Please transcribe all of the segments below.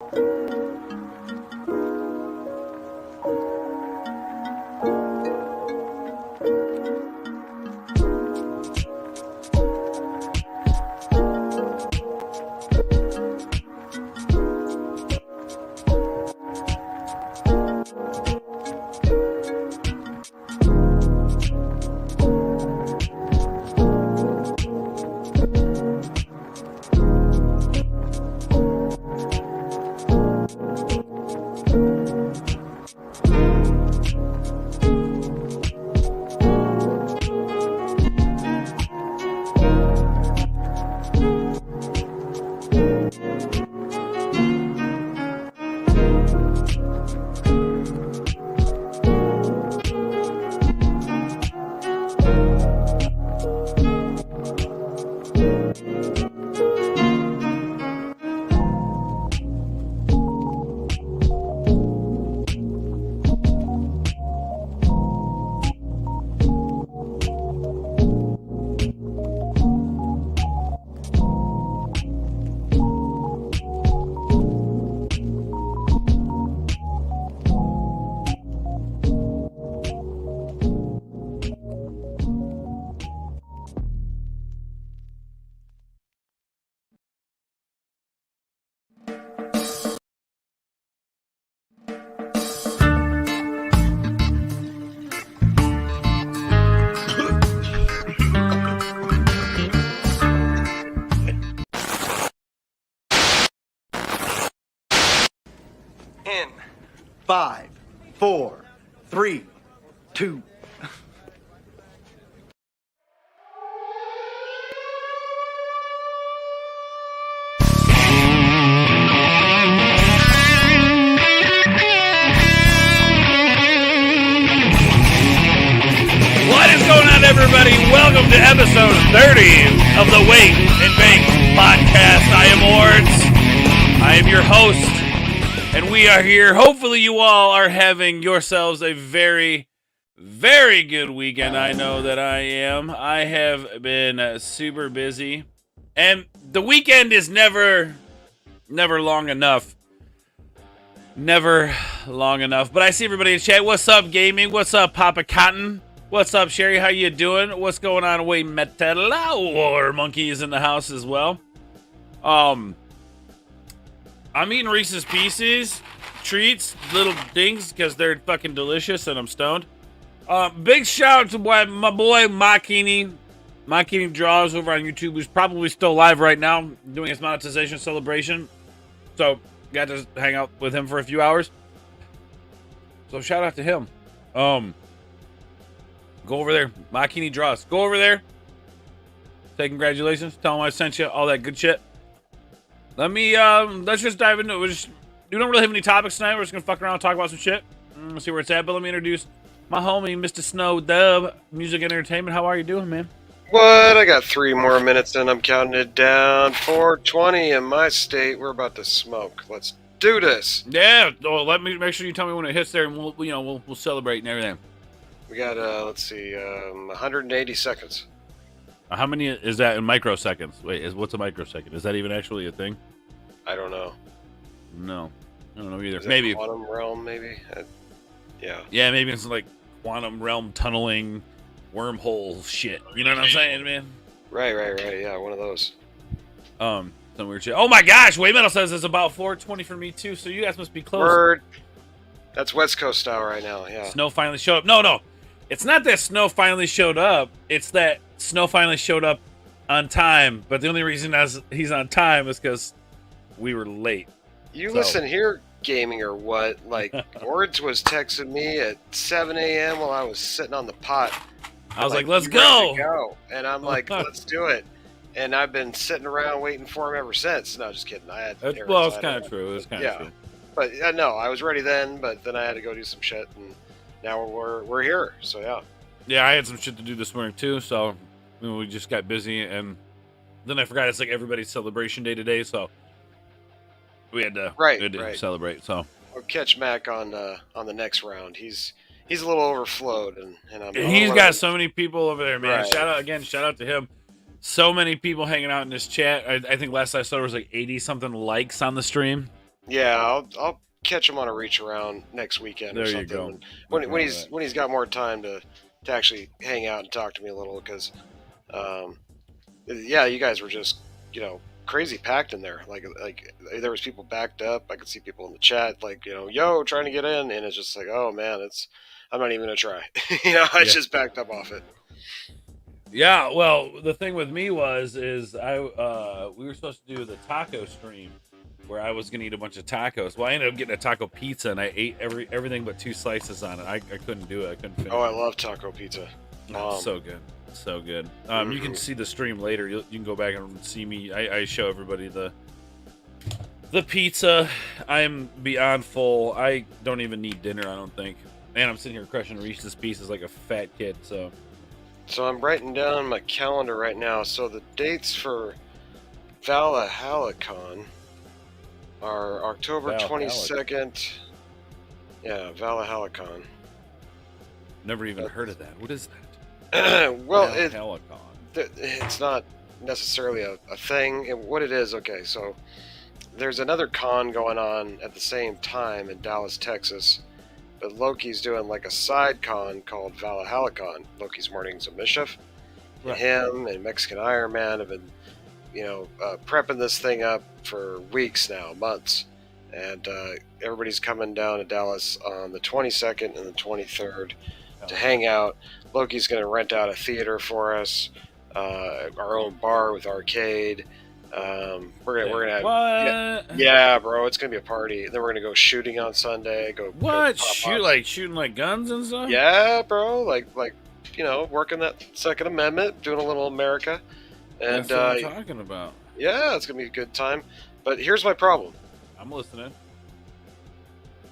In 5, 4, 3, 2. What is going on, everybody? Welcome to episode 30 of the Wait and Bake Podcast. I am Ords. I am your host, and we are here. Hopefully you all are having yourselves a very, very good weekend. I know that I am. I have been super busy, and the weekend is never long enough. Never long enough. But I see everybody in chat. What's up, gaming? What's up, Papa Cotton? What's up, Sherry? How you doing? What's going on? Wait, Metal or Monkey is in the house as well. I'm eating Reese's Pieces treats, little things, because they're fucking delicious, and I'm stoned. Big shout out to my boy Makini. Makini Draws over on YouTube, who's probably still live right now, doing his monetization celebration. So, got to hang out with him for a few hours. So, shout out to him. Go over there. Makini Draws. Go over there. Say congratulations. Tell him I sent you all that good shit. Let's just dive into it. We don't really have any topics tonight. We're just going to fuck around and talk about some shit. Let's see where it's at. But let me introduce my homie, Mr. Snow Dub, Music and Entertainment. How are you doing, man? What? I got 3 more minutes and I'm counting it down. 4:20 in my state. We're about to smoke. Let's do this. Yeah. Well, let me make sure you tell me when it hits there, and we'll celebrate and everything. We got, let's see, 180 seconds. How many is that in microseconds? Wait, what's a microsecond? Is that even actually a thing? I don't know. No. I don't know either. Is that maybe. quantum realm, maybe? Yeah. Yeah, maybe it's like quantum realm tunneling wormhole shit. You know what I'm saying, man? Right. Yeah, one of those. Some weird shit. Oh my gosh, Way Metal says it's about 4:20 for me too, so you guys must be close. Word. That's West Coast style right now, yeah. Snow finally showed up. No. It's not that Snow finally showed up. It's that Snow finally showed up on time. But the only reason he's on time is because we were late. You listen here, gaming or what? Like, Words was texting me at 7 a.m. while I was sitting on the pot. I was like, let's "You go. ready to go." And I'm like, let's do it. And I've been sitting around waiting for him ever since. No, just kidding. I had well, it's kind of true. It's kind of true. But no, I was ready then, but then I had to go do some shit, and now we're here. So yeah. Yeah, I had some shit to do this morning too, so we just got busy, and then I forgot it's like everybody's celebration day today, so we had to celebrate. So I'll catch Mac on the next round. He's a little overflowed, and he's got so many people over there, man. Right. Shout out to him. So many people hanging out in this chat. I think last I saw there was like 80 something likes on the stream. Yeah, I'll catch him on a reach around next weekend or There you something. go. And when he's got more time to actually hang out and talk to me a little, because yeah, you guys were just crazy packed in there. Like there was people backed up. I could see people in the chat like yo, trying to get in, and it's just like, oh man, I'm not even gonna try. I just backed up off it. Yeah, well, the thing with me is we were supposed to do the taco stream where I was gonna eat a bunch of tacos. Well, I ended up getting a taco pizza and I ate everything but 2 slices on it. I couldn't do it. I couldn't finish. Oh, I love taco pizza. So good, so good. You can see the stream later. You can go back and see me. I show everybody the pizza. I'm beyond full. I don't even need dinner. I don't think. Man, I'm sitting here crushing Reese's Pieces like a fat kid. So I'm writing down my calendar right now. So the dates for Valhalicon are October 22nd. Yeah, Valhalicon. Never even heard of that. What is that? Well, Valhalicon. It's not necessarily a thing. What it is, okay, so there's another con going on at the same time in Dallas, Texas. But Loki's doing like a side con called Valhalicon, Loki's Mornings of Mischief. Right. Him and Mexican Iron Man have been, prepping this thing up for weeks now, months. And everybody's coming down to Dallas on the 22nd and the 23rd to hang out. Loki's going to rent out a theater for us, our own bar with arcade. We're gonna yeah, bro, it's gonna be a party. And then we're gonna go shooting on Sunday. Shooting like guns and stuff? Yeah, bro, like working that Second Amendment, doing a little America. And that's what I'm talking about. Yeah, it's gonna be a good time. But here's my problem. I'm listening.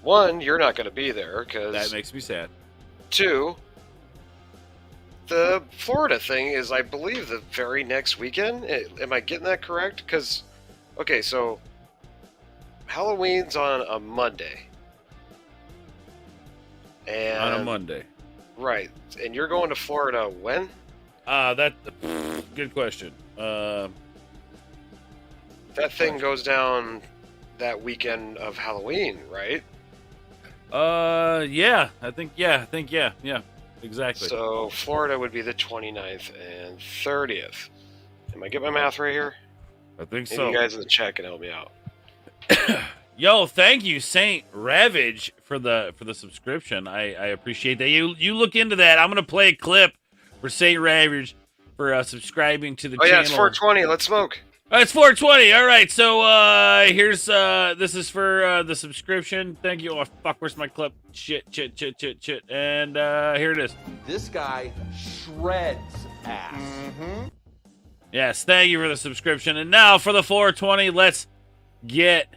1, you're not gonna be there because that makes me sad. 2, the Florida thing is, I believe, the very next weekend. Am I getting that correct? Because, okay, so Halloween's on a Monday. And, on a Monday. Right. And you're going to Florida when? Good question. That thing goes down that weekend of Halloween, right? Yeah. I think, yeah. Exactly. So Florida would be the 29th and 30th. Am I getting my math right here? I think Maybe so. you guys in the chat can help me out. Yo, thank you, Saint Ravage, for the subscription. I appreciate that. You look into that. I'm gonna play a clip for Saint Ravage for subscribing to the channel. Oh yeah, it's 420. Let's smoke. It's 420. All right, so here's this is for the subscription. Thank you. Oh fuck, where's my clip? Shit. And here it is. This guy shreds ass. Mm-hmm. Yes, thank you for the subscription. And now for the 420, let's get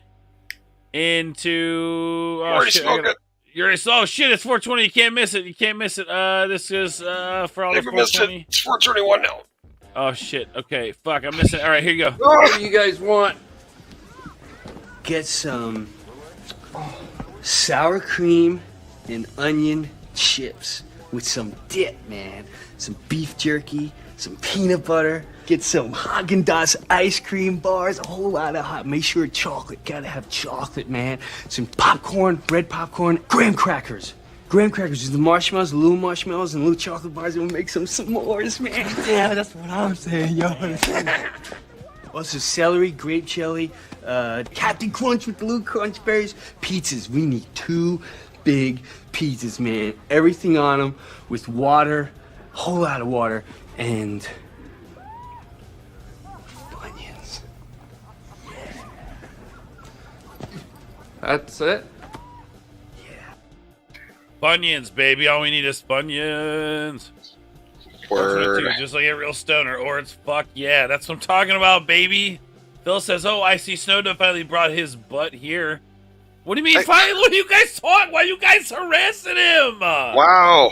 into. Oh shit! Oh shit! It's 420. You can't miss it. This is for all the 420. It's 421 now. Oh shit! Okay, fuck, I'm missing. All right, here you go. What do you guys want? Get some sour cream and onion chips with some dip, man. Some beef jerky, some peanut butter. Get some Haagen-Dazs ice cream bars, a whole lot of hot. Make sure chocolate. Gotta have chocolate, man. Some popcorn, red popcorn, graham crackers. Graham crackers with the marshmallows, little marshmallows, and little chocolate bars, and we'll make some s'mores, man. Yeah, that's what I'm saying, yo. Also, celery, grape jelly, Captain Crunch with the little crunch berries. Pizzas, we need 2 big pizzas, man. Everything on them with water, a whole lot of water, and Bunions. That's it? Bunions, baby. All we need is Bunions. Word. Just like a real stoner, or it's fuck yeah. That's what I'm talking about, baby. Phil says, "Oh, I see Snowden finally brought his butt here." What do you mean finally? What are you guys talking? Why are you guys harassing him? Wow.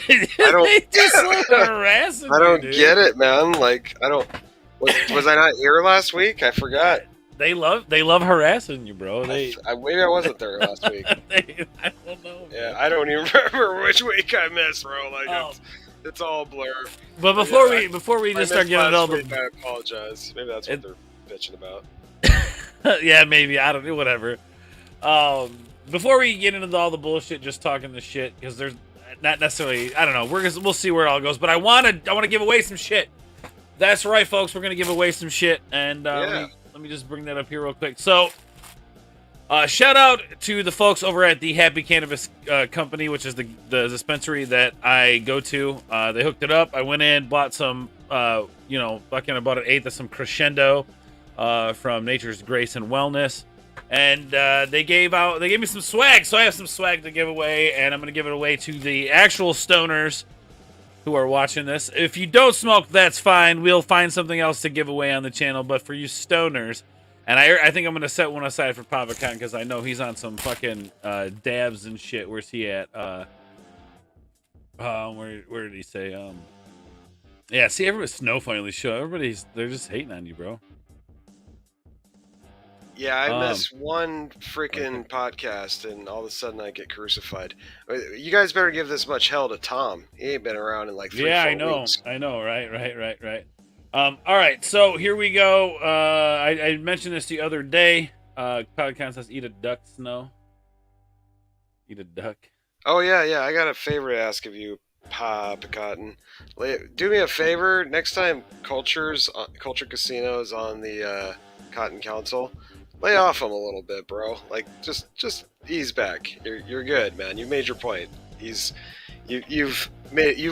They just harassing. I don't dude. get it, man. Like, I don't. Was I not here last week? I forgot. They love harassing you, bro. Maybe I wasn't there last week. I don't know. Yeah, I don't even remember which week I missed, bro. Like, it's all blur. But before we just start getting all the, I apologize. Maybe that's what they're bitching about. yeah, maybe I don't know. Whatever. Before we get into all the bullshit, just talking the shit, because there's not necessarily, I don't know, we'll see where it all goes, but I want to give away some shit. That's right, folks, we're going to give away some shit, and let me just bring that up here real quick. So, shout out to the folks over at the Happy Cannabis Company, which is the dispensary that I go to. They hooked it up. I went in, bought some, I bought an eighth of some Crescendo from Nature's Grace and Wellness. And they gave me some swag, so I have some swag to give away, and I'm going to give it away to the actual stoners who are watching this. If you don't smoke, that's fine. We'll find something else to give away on the channel, but for you stoners, and I think I'm going to set one aside for Papa Con, because I know he's on some fucking dabs and shit. Where's he at? Where did he say? Yeah, see, everybody's Snow finally showed. They're just hating on you, bro. Yeah, I miss one freaking podcast, and all of a sudden I get crucified. You guys better give this much hell to Tom. He ain't been around in like 3-4 weeks. I know, right. All right, so here we go. I mentioned this the other day. Podcast says, eat a duck, Snow. Eat a duck. Oh, yeah, I got a favor to ask of you, Papa Cotton. Do me a favor, next time Culture Casino is on the Cotton Council, lay off him a little bit, bro. Like, just ease back. You're good, man. You made your point. You've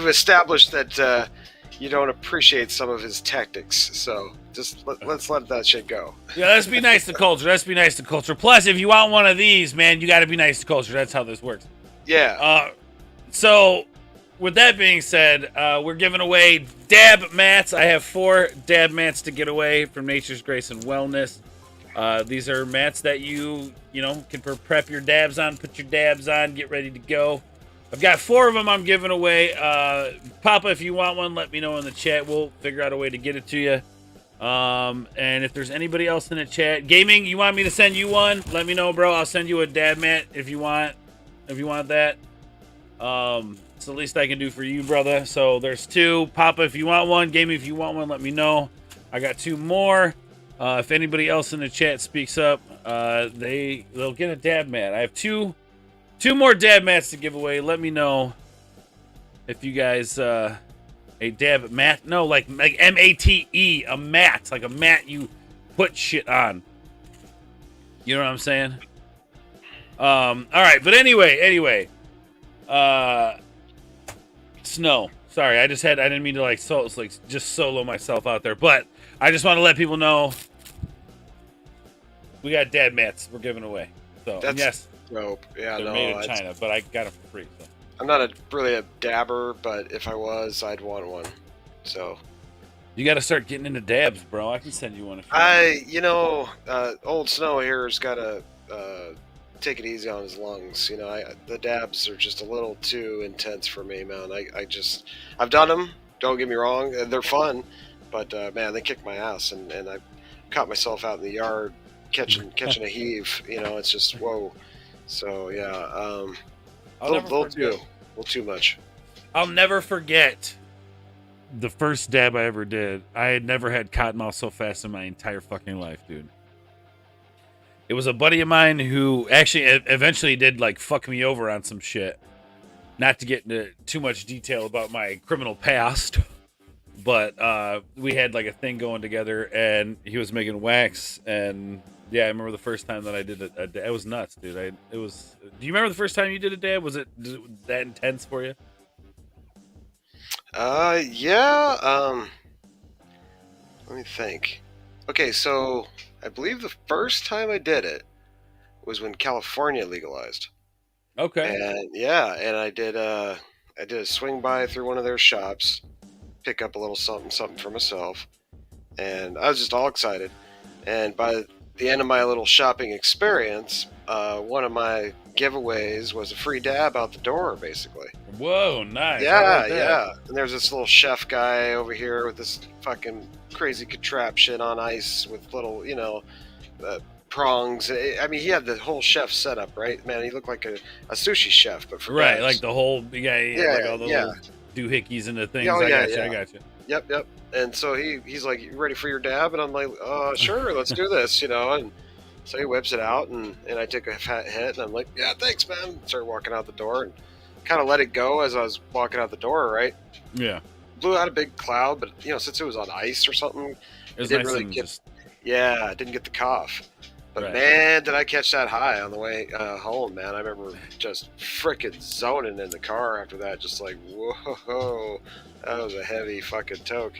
established that you don't appreciate some of his tactics. So just let's let that shit go. Yeah, let's be nice to Culture. Plus, if you want one of these, man, you got to be nice to Culture. That's how this works. Yeah. So, with that being said, we're giving away dab mats. I have 4 dab mats to get away from Nature's Grace and Wellness. These are mats that you can prep your dabs on, put your dabs on, get ready to go. I've got 4 of them I'm giving away. Papa, if you want one, let me know in the chat. We'll figure out a way to get it to you. And if there's anybody else in the chat, Gaming, you want me to send you one? Let me know, bro. I'll send you a dab mat if you want that. It's the least I can do for you, brother. So there's 2. Papa, if you want one. Gaming, if you want one, let me know. I got 2 more. If anybody else in the chat speaks up, they'll get a dab mat. I have two more dab mats to give away. Let me know if you guys a dab mat. No, like MATE, a mat, like a mat you put shit on. You know what I'm saying? All right, but anyway, Snow. Sorry, I didn't mean to just solo myself out there, but I just want to let people know we got dab mats we're giving away. So yes, dope. Yeah, they're made in China, but I got them for free. So. I'm not really a dabber, but if I was, I'd want one. So you got to start getting into dabs, bro. I can send you one. If old Snow here's got to take it easy on his lungs. The dabs are just a little too intense for me, man. I've done them. Don't get me wrong, they're fun. But man, they kicked my ass, and I caught myself out in the yard catching a heave. It's just whoa. So yeah, they'll do a little too much. I'll never forget the first dab I ever did. I had never had cottonmouth so fast in my entire fucking life, dude. It was a buddy of mine who actually eventually did fuck me over on some shit. Not to get into too much detail about my criminal past. But we had a thing going together, and he was making wax, and yeah, I remember the first time that I did it. It was nuts, dude. Do you remember the first time you did a dab? Was it that intense for you? Yeah. Let me think. Okay, so I believe the first time I did it was when California legalized. Okay. And I did a swing by through one of their shops. Pick up a little something for myself, and I was just all excited. And by the end of my little shopping experience, one of my giveaways was a free dab out the door, basically. Whoa, nice. Yeah. And there's this little chef guy over here with this fucking crazy contraption on ice with little, prongs. I mean, he had the whole chef setup, right? Man, he looked like a sushi chef, but for right, dabs. Like the whole all the little doohickeys and the things. I got you. Yep. And so he's like, "You ready for your dab?" And I'm like, "Sure, let's do this," And So he whips it out, and I take a fat hit, and I'm like, yeah, thanks, man. Started walking out the door, and kind of let it go as I was walking out the door, right? Yeah. Blew out a big cloud, but, since it was on ice or something, It was didn't nice really and get... just Yeah, I didn't get the cough. But, Right. man, did I catch that high on the way home, man. I remember just frickin' zoning in the car after that, just like, whoa, that was a heavy fucking toke.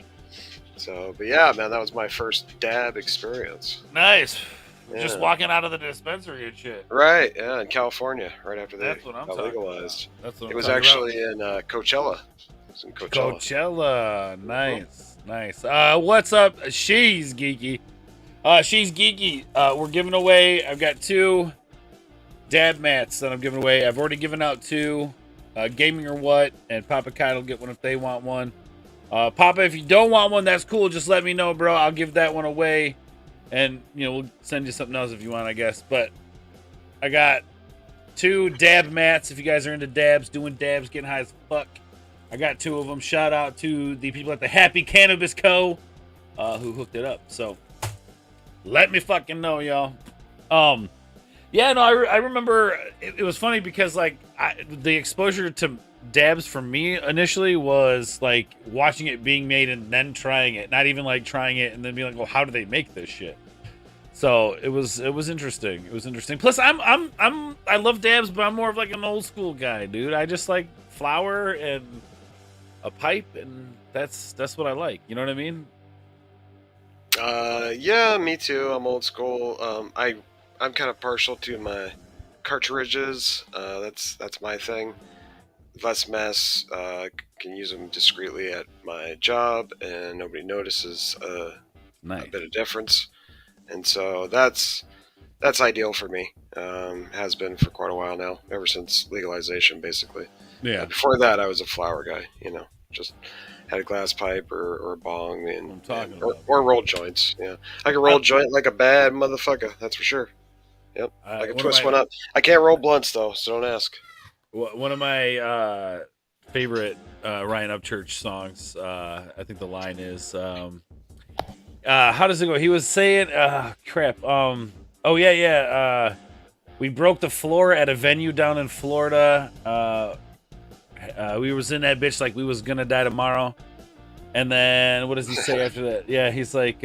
So, but yeah, man, that was my first dab experience. nice. Yeah. Just walking out of the dispensary and shit. Right, yeah, in California, right after they That's what I'm got talking legalized. about. That's what It I'm was talking actually in Coachella. It was in about. Coachella. Coachella. Nice. What's up? She's geeky. She's geeky. We're giving away. I've got 2 dab mats that I'm giving away. I've already given out 2. Gaming or what? And Papa Kite will get one if they want one. Papa, if you don't want one, that's cool. Just let me know, bro. I'll give that one away. And, we'll send you something else if you want, I guess. But I got 2 dab mats. If you guys are into dabs, doing dabs, getting high as fuck, I got 2 of them. Shout out to the people at the Happy Cannabis Co. Who hooked it up. So let me fucking know, y'all. Yeah, no, I remember it was funny because the exposure to dabs for me initially was like watching it being made and then trying it, not even like trying it and then being like, well, how do they make this shit? So it was interesting. It was interesting. Plus, I love dabs, but I'm more of like an old school guy, dude. I just like flour and a pipe, and that's what I like. You know what I mean? Yeah, me too. I'm old school. I'm kind of partial to my cartridges. That's my thing. Less mess. Can use them discreetly at my job, and nobody notices a bit of difference. And so that's ideal for me. Has been for quite a while now, ever since legalization, basically. Yeah. Before that, I was a flower guy. Just had a glass pipe or a bong or roll joints. Yeah, I can roll a joint like a bad motherfucker. That's for sure. Yep, I can twist one up. I can't roll blunts though, so don't ask. One of my favorite Ryan Upchurch songs. I think the line is, how does it go? He was saying, crap. Oh yeah. We broke the floor at a venue down in Florida. We was in that bitch like we was gonna die tomorrow. And then what does he say after that? Yeah, he's like,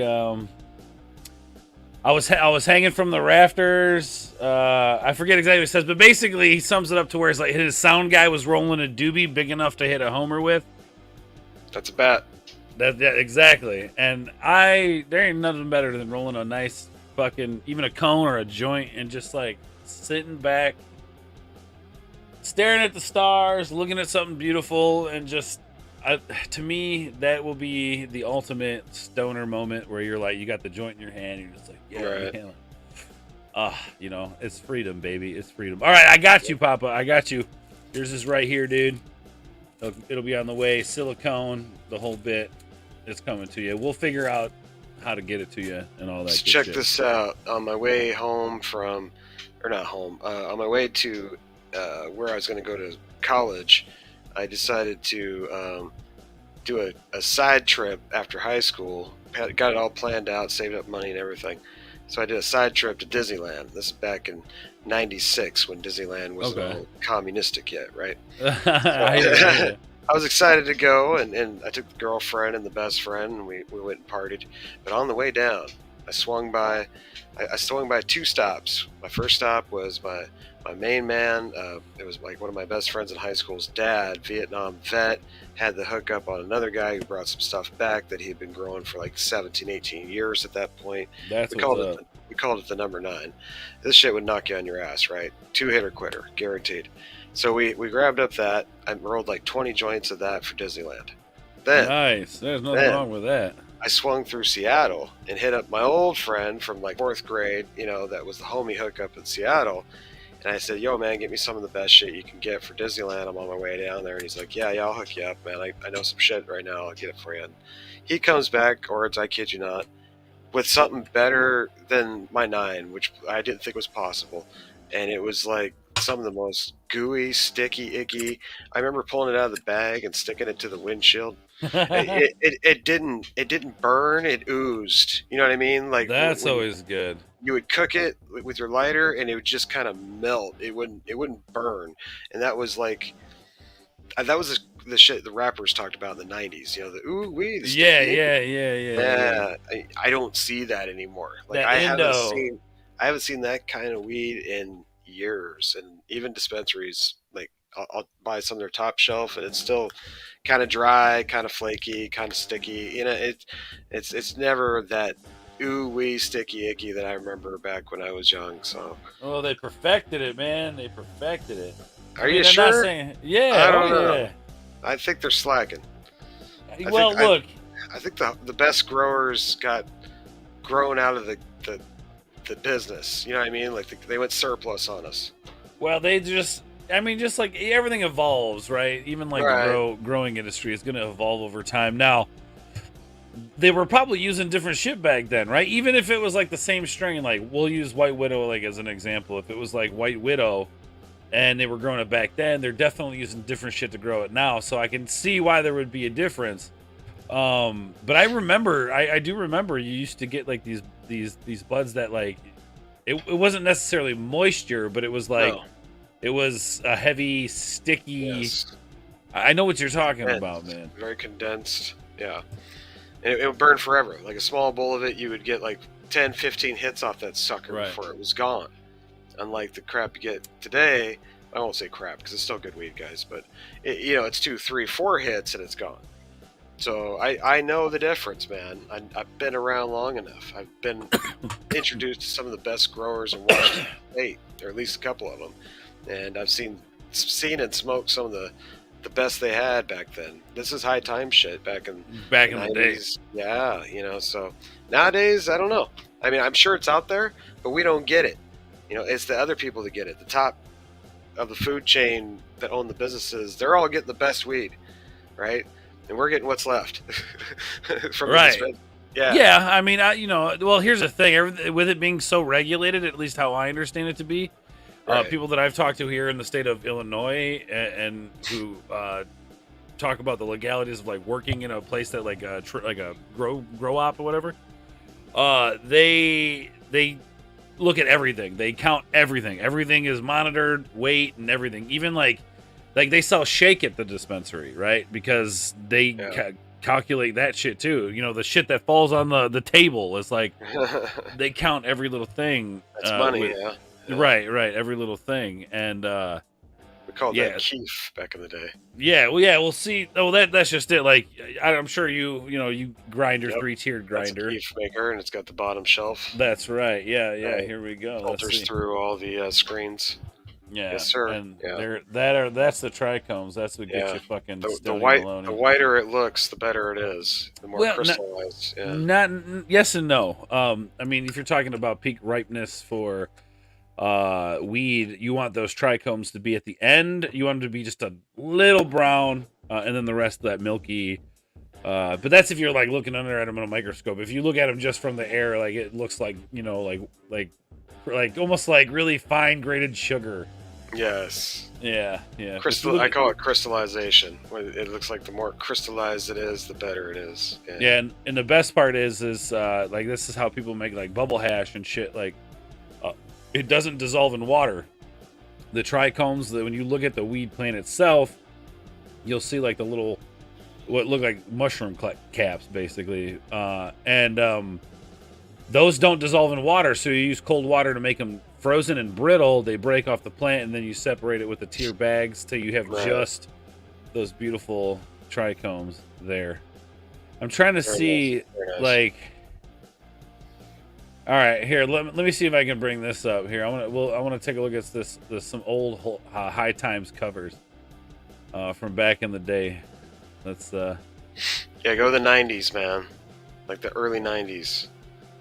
I was hanging from the rafters. I forget exactly what he says, but basically he sums it up to where it's like his sound guy was rolling a doobie big enough to hit a homer with. That's a bat. Yeah, exactly. And there ain't nothing better than rolling a nice fucking, even a cone or a joint, and just like sitting back, staring at the stars, looking at something beautiful, and just, to me, that will be the ultimate stoner moment where you're like, you got the joint in your hand, and you're just like, yeah, right. It's freedom, baby. It's freedom. All right, I got you, Papa. I got you. Yours is right here, dude. It'll be on the way. Silicone, the whole bit. It's coming to you. We'll figure out how to get it to you and all that. Let's check this out. On my way home on my way to where I was going to go to college, I decided to do a side trip after high school. Got it all planned out, saved up money and everything. So I did a side trip to Disneyland. This is back in '96 when Disneyland wasn't all communistic yet, right? I was excited to go, and I took the girlfriend and the best friend, and we went and partied. But on the way down, I swung by 2 stops. My first stop was my main man. It was like one of my best friends in high school's dad, Vietnam vet, had the hookup on another guy who brought some stuff back that he had been growing for like 17, 18 years at that point. We called it the number 9. This shit would knock you on your ass, right? 2-hitter quitter, guaranteed. So we grabbed up that. I rolled like 20 joints of that for Disneyland. Then nice. There's nothing wrong with that. I swung through Seattle and hit up my old friend from like 4th grade, that was the homie hookup in Seattle. And I said, yo, man, get me some of the best shit you can get for Disneyland. I'm on my way down there. And he's like, yeah, I'll hook you up, man. I know some shit right now. I'll get it for you. And he comes back, or I kid you not, with something better than my 9, which I didn't think was possible. And it was like some of the most gooey, sticky, icky. I remember pulling it out of the bag and sticking it to the windshield. It didn't burn. It oozed. You know what I mean? Like That's when always good. you would cook it with your lighter, and it would just kind of melt. It wouldn't burn, and that was like that was the shit the rappers talked about in the '90s. You know, the ooh wee. The Yeah. I don't see that anymore. Like That I Indo. haven't seen that kind of weed in years, and even dispensaries. Like I'll buy some of their top shelf, and it's still kind of dry, kind of flaky, kind of sticky. You know, it's never that ooh wee sticky icky that I remember back when I was young. So Oh, they perfected it, man. They perfected it. are you I'm sure? not saying, yeah. I don't know. Yeah. I think they're slacking. Well, look. I think the best growers got grown out of the business. You know what I mean? Like they went surplus on us. Well, they just like everything evolves, right? Even like Right. the growing industry is going to evolve over time. Now, they were probably using different shit back then, right? Even if it was like the same strain, like we'll use White Widow like as an example. If it was like White Widow and they were growing it back then, they're definitely using different shit to grow it now. So I can see why there would be a difference. But I remember, I do remember you used to get like these buds that like it wasn't necessarily moisture, but it was like No. it was a heavy, sticky. Yes. I know what you're talking Condensed. about, man. Very condensed. Yeah. And it would burn forever. Like a small bowl of it, you would get like 10, 15 hits off that sucker Right. before it was gone. Unlike the crap you get today, I won't say crap because it's still good weed, guys, but it's 2, 3, 4 hits and it's gone. So I know the difference, man. I've been around long enough. I've been introduced to some of the best growers in Washington State, or at least a couple of them, and I've seen and smoked some of the best they had back then. This is high time shit back in the 90s. days. Yeah, so nowadays I don't know. I mean, I'm sure it's out there, but we don't get it. It's the other people that get it. The top of the food chain that own the businesses, they're all getting the best weed, right? And we're getting what's left from Right. Yeah. Yeah, I mean, well, here's the thing. With it being so regulated, at least how I understand it to be, Right. people that I've talked to here in the state of Illinois and who talk about the legalities of like working in a place that like a grow op or whatever, they look at everything. They count everything. Everything is monitored, weight and everything. Even like they sell shake at the dispensary, right? Because they calculate that shit too. The shit that falls on the table is like they count every little thing. That's money, with- yeah. Right, every little thing. And We called Yeah. that keef back in the day. we'll see. Oh, that's just it. Like I'm sure you grind your Yep. 3-tiered That's a grinder. keef maker, and it's got the bottom shelf. That's right. Yeah. Right. Here we go. Let's Filters see. through all the screens. Yeah, Yes, sir. And Yeah. that's the trichomes. That's what gets Yeah. you fucking The stony whiter baloney. it looks, the better it is. The more Well, crystallized. Yeah. Yes and no. I mean, if you're talking about peak ripeness for weed, you want those trichomes to be at the end. You want them to be just a little brown, and then the rest of that milky. But that's if you're like looking under at them in a microscope. If you look at them just from the air, like it looks like like almost like really fine grated sugar. Yes. Yeah. I call it crystallization. It looks like the more crystallized it is, the better it is. Yeah, and the best part is like this is how people make like bubble hash and shit. Like it doesn't dissolve in water. The trichomes, when you look at the weed plant itself, you'll see like the little what look like mushroom caps basically, and those don't dissolve in water. So you use cold water to make them frozen and brittle. They break off the plant, and then you separate it with the tier bags till you have just those beautiful trichomes there. I'm trying to see Very nice. like. All right, here. Let me see if I can bring this up here. I want to take a look at this some old High Times covers from back in the day. Let's Yeah, go to the 90s, man. Like the early 90s.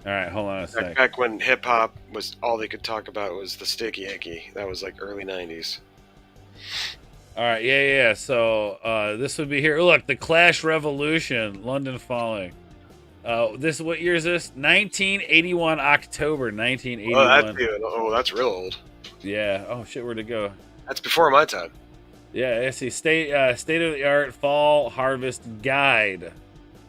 All right, hold on a sec. Back when hip hop was all they could talk about was the sticky icky. That was like early 90s. All right, yeah. So this would be here. Look, the Clash Revolution, London Falling. What year is this? 1981, October 1981. Oh, that's real old. Yeah. Oh shit, where'd it go? That's before my time. Yeah, I see. State of the art fall harvest guide.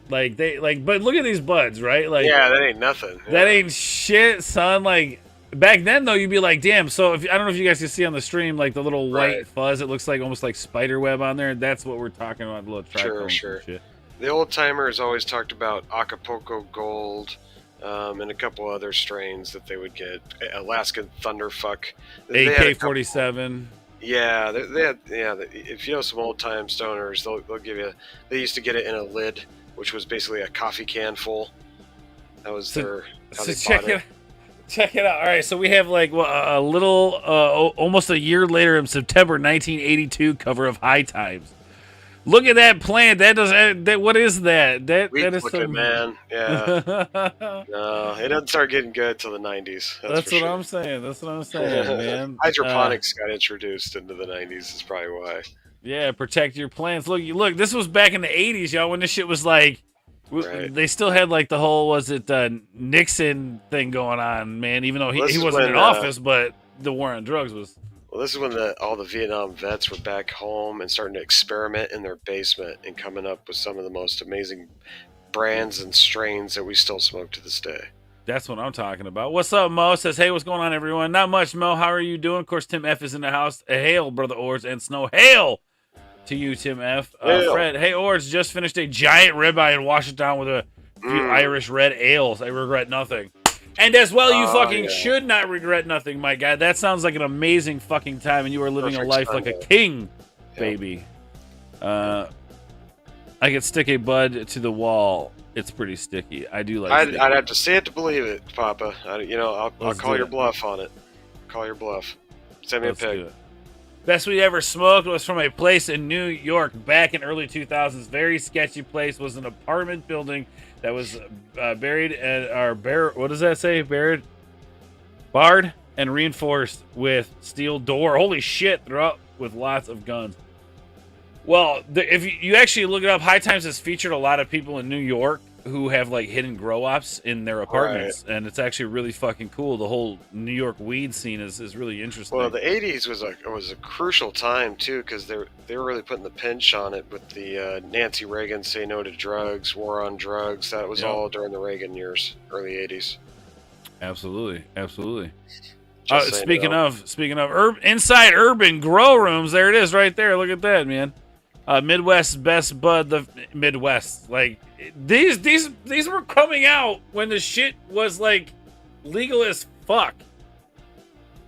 Like but look at these buds, right? Like Yeah, that ain't nothing. that Yeah. ain't shit, son. Like back then though, you'd be like, damn. So if I don't know if you guys can see on the stream, like the little white Right. fuzz, it looks like almost like spider web on there. That's what we're talking about. The little trichomes Sure. and shit. The old timers always talked about Acapulco Gold, and a couple other strains that they would get. Alaskan Thunderfuck. They had a couple- AK-47. Yeah, they had. Yeah, if you know some old time stoners, they'll give you. They used to get it in a lid, which was basically a coffee can full. That was their. How So they bought it. check it out. All right, so we have like a little, almost a year later in September 1982 cover of High Times. Look at that plant. That does that. What is that? That Weak is looking, some man. Yeah. That's No, it doesn't start getting good till the 90s. That's for what sure. I'm saying. That's what I'm saying, man. Hydroponics got introduced into the 90s is probably why. Yeah, protect your plants. Look. This was back in the 80s, y'all, when this shit was like, Right. they still had like the whole Nixon thing going on, man. Even though Well, this he is wasn't when, in office, but the war on drugs was. Well, this is when all the Vietnam vets were back home and starting to experiment in their basement and coming up with some of the most amazing brands and strains that we still smoke to this day. That's what I'm talking about. What's up, Mo? Says, hey, what's going on, everyone? Not much, Mo. How are you doing? Of course, Tim F is in the house. Hail, Brother Ords and Snow. Hail to you, Tim F. Hail. Fred, hey, Ords, just finished a giant ribeye and washed it down with a few Irish red ales. I regret nothing. And as well, you fucking should not regret nothing, my guy. That sounds like an amazing fucking time, and you are living Perfect a life like a Sunday. king, Yeah. baby. I could stick a bud to the wall. It's pretty sticky. I do like sticky. I'd have to see it to believe it, Papa. I'll Let's call do your it. bluff on it. Call your bluff. Send me Let's a do pig. it. Best weed ever smoked was from a place in New York back in early 2000s. Very sketchy place. Was an apartment building that was buried and what does that say? Barred and reinforced with steel door. Holy shit! They're up with lots of guns. Well, if you actually look it up, High Times has featured a lot of people in New York who have like hidden grow ops in their apartments, and it's actually really fucking cool. The whole New York weed scene is really interesting. Well, the '80s was a crucial time too, because they were really putting the pinch on it with the Nancy Reagan "Say No to Drugs," war on drugs. That was Yep. all during the Reagan years, early '80s. Absolutely. Just saying, Speaking of inside urban grow rooms, there it is right there. Look at that, man. Midwest's best bud, the Midwest. Like these were coming out when the shit was like legal as fuck.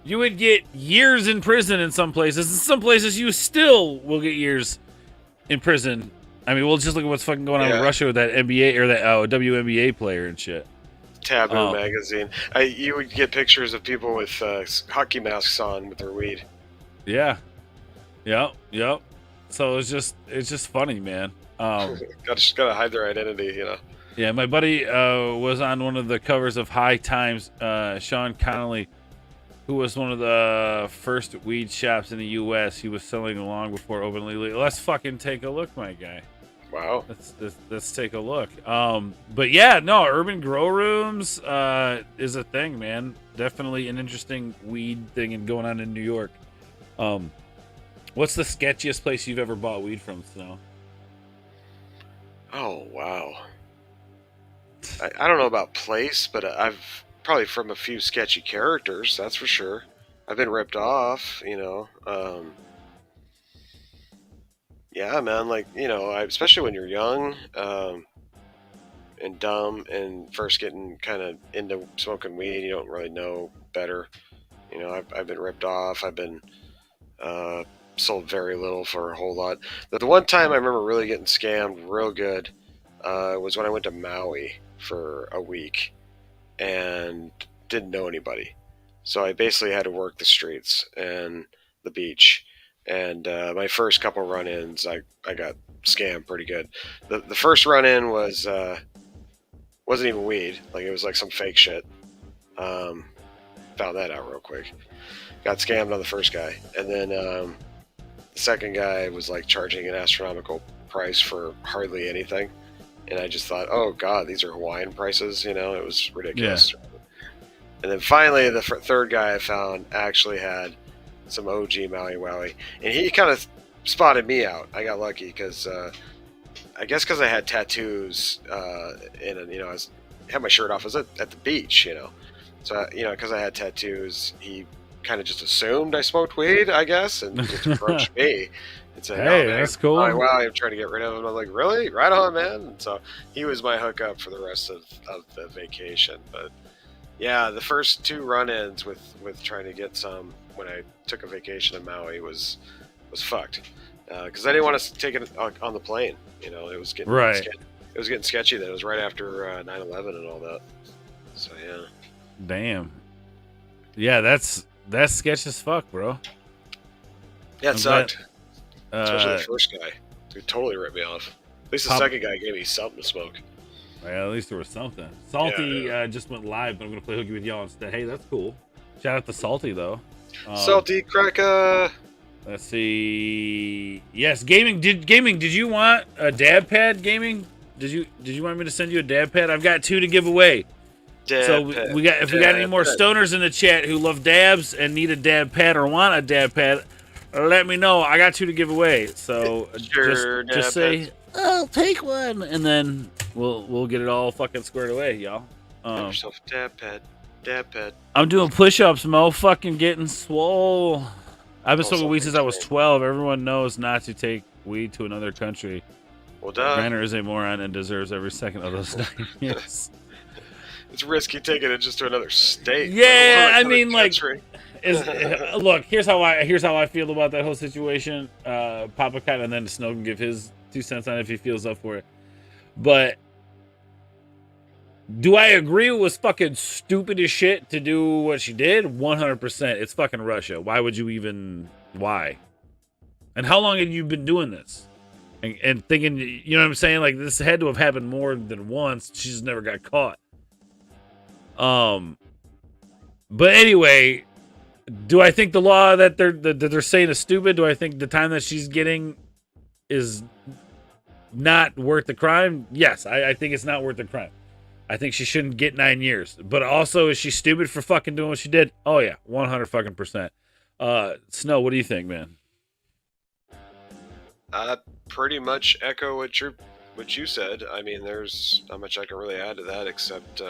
You would get years in prison in some places. In some places, you still will get years in prison. I mean, we'll just look at what's fucking going on in Russia with that NBA or that WNBA player and shit. Taboo magazine. You would get pictures of people with hockey masks on with their weed. Yeah. Yep. So it's just funny, man. Gotta hide their identity, you know. Yeah, my buddy was on one of the covers of High Times. Sean Connolly, who was one of the first weed shops in the U.S. He was selling long before openly legal. Let's fucking take a look, my guy. Wow. Let's take a look. But yeah, no, urban grow rooms is a thing, man. Definitely an interesting weed thing and going on in New York. What's the sketchiest place you've ever bought weed from, Snow? Oh, wow. I don't know about place, but I've probably from a few sketchy characters, that's for sure. I've been ripped off, you know. Yeah, man, like, you know, especially when you're young and dumb and first getting kind of into smoking weed, you don't really know better. You know, I've been ripped off. I've been sold very little for a whole lot. The one time I remember really getting scammed real good was when I went to Maui for a week and didn't know anybody. So I basically had to work the streets and the beach. And my first couple run-ins, I got scammed pretty good. The first run-in was wasn't even weed. Like, it was like some fake shit. Found that out real quick. Got scammed on the first guy. And then the second guy was like charging an astronomical price for hardly anything. And I just thought, oh God, these are Hawaiian prices. You know, it was ridiculous. And then finally, the third guy I found actually had some OG Maui Wowie, and he kind of spotted me out. I got lucky because I guess because I had tattoos, and you know, I had my shirt off. I was at the beach, you know, so you know, because I had tattoos, he kind of just assumed I smoked weed, I guess, and just approached me and said, Hey, "Oh, man, that's cool. Maui Wowie, I'm trying to get rid of him." I'm like, "Really? Right on, man." And so he was my hookup for the rest of the vacation, but. Yeah, the first 2 run-ins with trying to get some when I took a vacation in Maui was fucked because I didn't want to take it on the plane. You know, it was getting Right. It was getting sketchy. Then it was right after 9/11 and all that. So yeah. Damn. Yeah, that's sketch as fuck, bro. Yeah, it I'm sucked. glad- Especially the first guy, who totally ripped me off. At least the second guy gave me something to smoke. Well, at least there was something. Salty just went live, but I'm gonna play Hooky with y'all instead. Hey, that's cool. Shout out to Salty though. Salty cracker. Let's see. Yes, gaming. Did you want a dab pad? Gaming. Did you want me to send you a dab pad? I've got 2 to give away. If we got any more stoners in the chat who love dabs and need a dab pad or want a dab pad, let me know. I got 2 to give away. So Sure, just say I'll take one, and then we'll get it all fucking squared away, y'all. Have yourself a dab pad. I'm doing push-ups, Mo. Fucking getting swole. I've been smoking weed since I was 12. Everyone knows not to take weed to another country. Well, duh. Grantor is a moron and deserves every second of those 9 years. It's risky taking it just to another state. Yeah, I another mean, like, country. look. Here's how I feel about that whole situation. Papa Cat, and then Snow can give his 2 cents on it if he feels up for it. But do I agree it was fucking stupid as shit to do what she did? 100%. It's fucking Russia. Why would you even? Why? And how long have you been doing this? And thinking, you know what I'm saying? Like, this had to have happened more than once. She just never got caught. But anyway, do I think the law that they're saying is stupid? Do I think the time that she's getting is not worth the crime? Yes, I think it's not worth the crime. I think she shouldn't get 9 years. But also, is she stupid for fucking doing what she did? Oh yeah, 100 fucking percent. Snow, what do you think, man? Pretty much echo what you said. I mean, there's not much I can really add to that except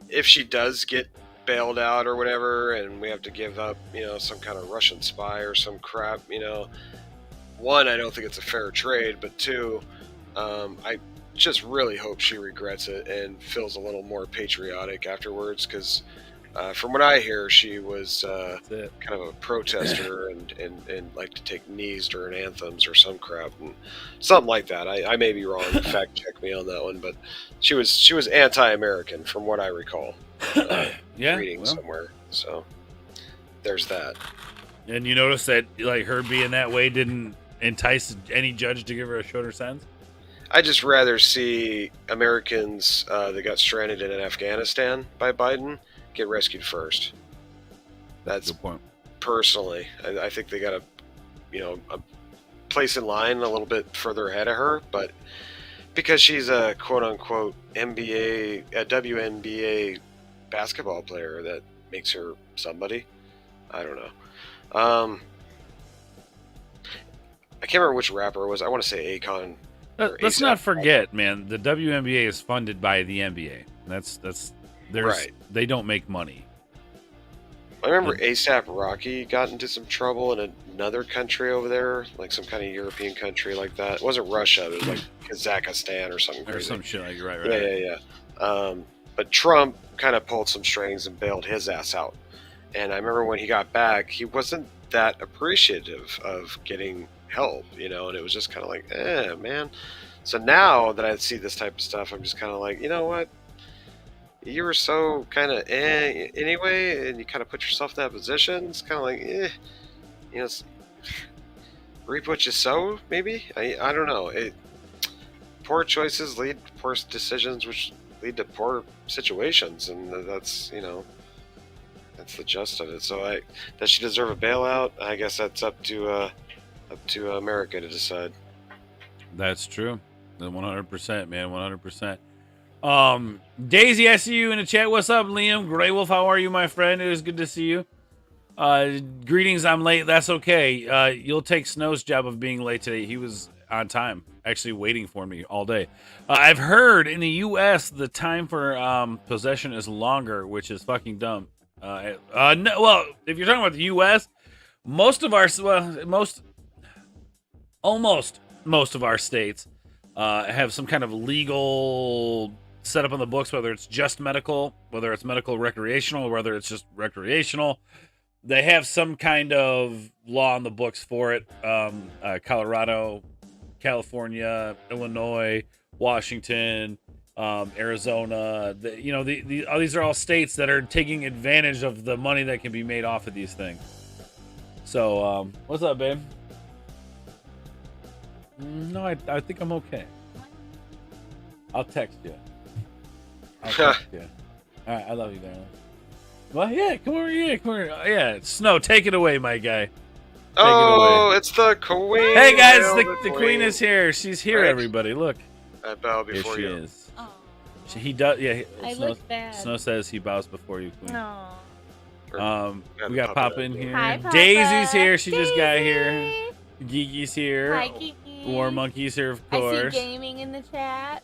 if she does get bailed out or whatever, and we have to give up, you know, some kind of Russian spy or some crap, you know. 1, I don't think it's a fair trade, but 2, I just really hope she regrets it and feels a little more patriotic afterwards, because from what I hear, she was kind of a protester and liked to take knees during anthems or some crap, and something like that. I may be wrong. Fact check me on that one, but she was anti-American from what I recall. Reading somewhere. So there's that. And you notice that, like, her being that way didn't entice any judge to give her a shorter sentence? I just rather see Americans that got stranded in Afghanistan by Biden get rescued first. That's good point. Personally, I think they got a place in line a little bit further ahead of her, but because she's a quote-unquote WNBA basketball player, that makes her somebody. I don't know. I can't remember which rapper it was. I want to say Akon. Let's not forget, man. The WNBA is funded by the NBA. Right. They don't make money. I remember ASAP Rocky got into some trouble in another country over there, like some kind of European country like that. It wasn't Russia. It was like Kazakhstan or something crazy. Or some shit like that. Right. Yeah. But Trump kind of pulled some strings and bailed his ass out. And I remember when he got back, he wasn't that appreciative of getting help, you know, and it was just kind of like, man. So now that I see this type of stuff, I'm just kind of like, you know what? You were so kind of anyway, and you kind of put yourself in that position. It's kind of like, you know, reap what you sow, maybe? I don't know. Poor choices lead to poor decisions, which lead to poor situations, and that's, you know, that's the gist of it. So does she deserve a bailout? I guess that's up to America to decide. That's true. 100%, man. 100%. Daisy, I see you in the chat. What's up, Liam? Grey Wolf, how are you, my friend? It was good to see you. Greetings, I'm late. That's okay. You'll take Snow's job of being late today. He was on time, actually waiting for me all day. I've heard in the U.S. the time for possession is longer, which is fucking dumb. No, well, if you're talking about the U.S., most of our almost most of our states have some kind of legal set up on the books, whether it's just medical, whether it's medical recreational, or whether it's just recreational. They have some kind of law on the books for it. Colorado, California, Illinois, Washington, Arizona. These are all states that are taking advantage of the money that can be made off of these things. So, what's up, babe? No, I think I'm okay. I'll text you. All right, I love you, darling. Well, yeah, come over here. Yeah, Snow, take it away, my guy. It's the queen. Hey, guys, the queen is here. She's here, right. Everybody, look. I bow before here you. She is. He does, yeah. I look bad. Snow says he bows before you, queen. No. We got Papa in here. Hi, Papa. Daisy's here. She just got here. Gigi's here. Hi, Kiki. War Monkey's here, of course. I see gaming in the chat.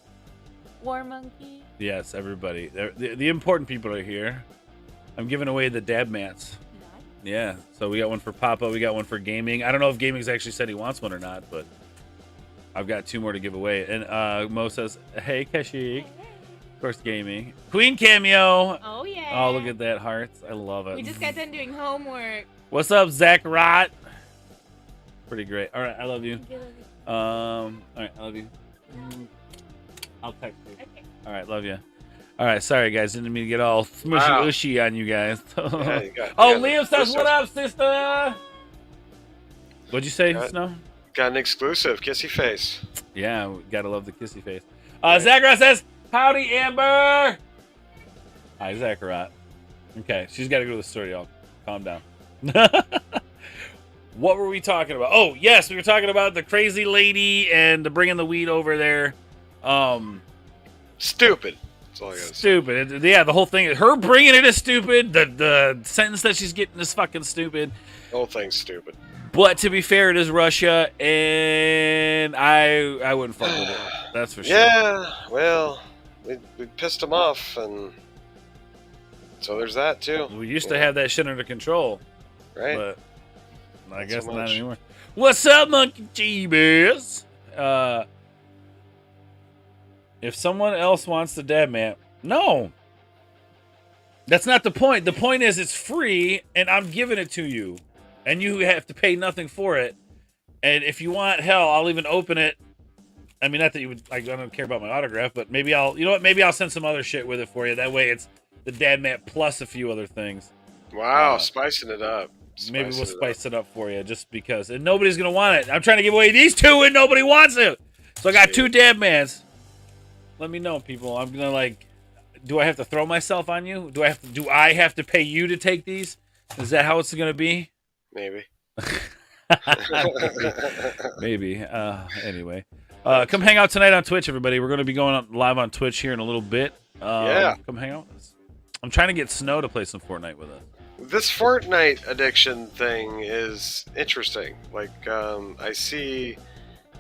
War Monkey. Yes, everybody. The important people are here. I'm giving away the dab mats. Yeah, so we got one for Papa. We got one for gaming. I don't know if gaming's actually said he wants one or not, but I've got 2 more to give away. And Mo says, hey, Kashik. Of course, gaming. Queen cameo. Oh, yeah. Oh, look at that, hearts. I love it. We just got done doing homework. What's up, Zach Rott? Pretty great. All right, I love you. All right, I love you. I'll text you. Okay. All right, love you. All right, sorry guys, didn't mean to get all smushy ushy on you guys. Liam says, "What up, sister?" What'd you say, Snow? Got an exclusive kissy face. Yeah, we gotta love the kissy face. Zachara says, "Howdy, Amber." Hi, Zachara. Okay, she's got to go to the store, y'all. Calm down. What were we talking about? Oh, yes, we were talking about the crazy lady and bringing the weed over there. Stupid. That's all I gotta say. Stupid. Yeah, the whole thing. Her bringing it is stupid. The sentence that she's getting is fucking stupid. The whole thing's stupid. But to be fair, it is Russia, and I wouldn't fuck with it. That's for sure. Yeah, well, we pissed them off, and so there's that too. We used to have that shit under control. Right. But I Not guess so not much. anymore. What's up, Monkey Jeebus? If someone else wants the dab mat, no. That's not the point. The point is it's free, and I'm giving it to you. And you have to pay nothing for it. And if you want, hell, I'll even open it. I mean, not that you would, I don't care about my autograph, but maybe maybe I'll send some other shit with it for you. That way it's the dab mat plus a few other things. Wow, spicing it up. Maybe we'll spice it up for you just because. And nobody's going to want it. I'm trying to give away these 2 and nobody wants it. So I got 2 dab mats. Let me know, people. I'm going to do I have to throw myself on you? Do I have to pay you to take these? Is that how it's going to be? Maybe. Maybe. Anyway. Come hang out tonight on Twitch, everybody. We're going to be going live on Twitch here in a little bit. Yeah. Come hang out with us. I'm trying to get Snow to play some Fortnite with us. This Fortnite addiction thing is interesting. I see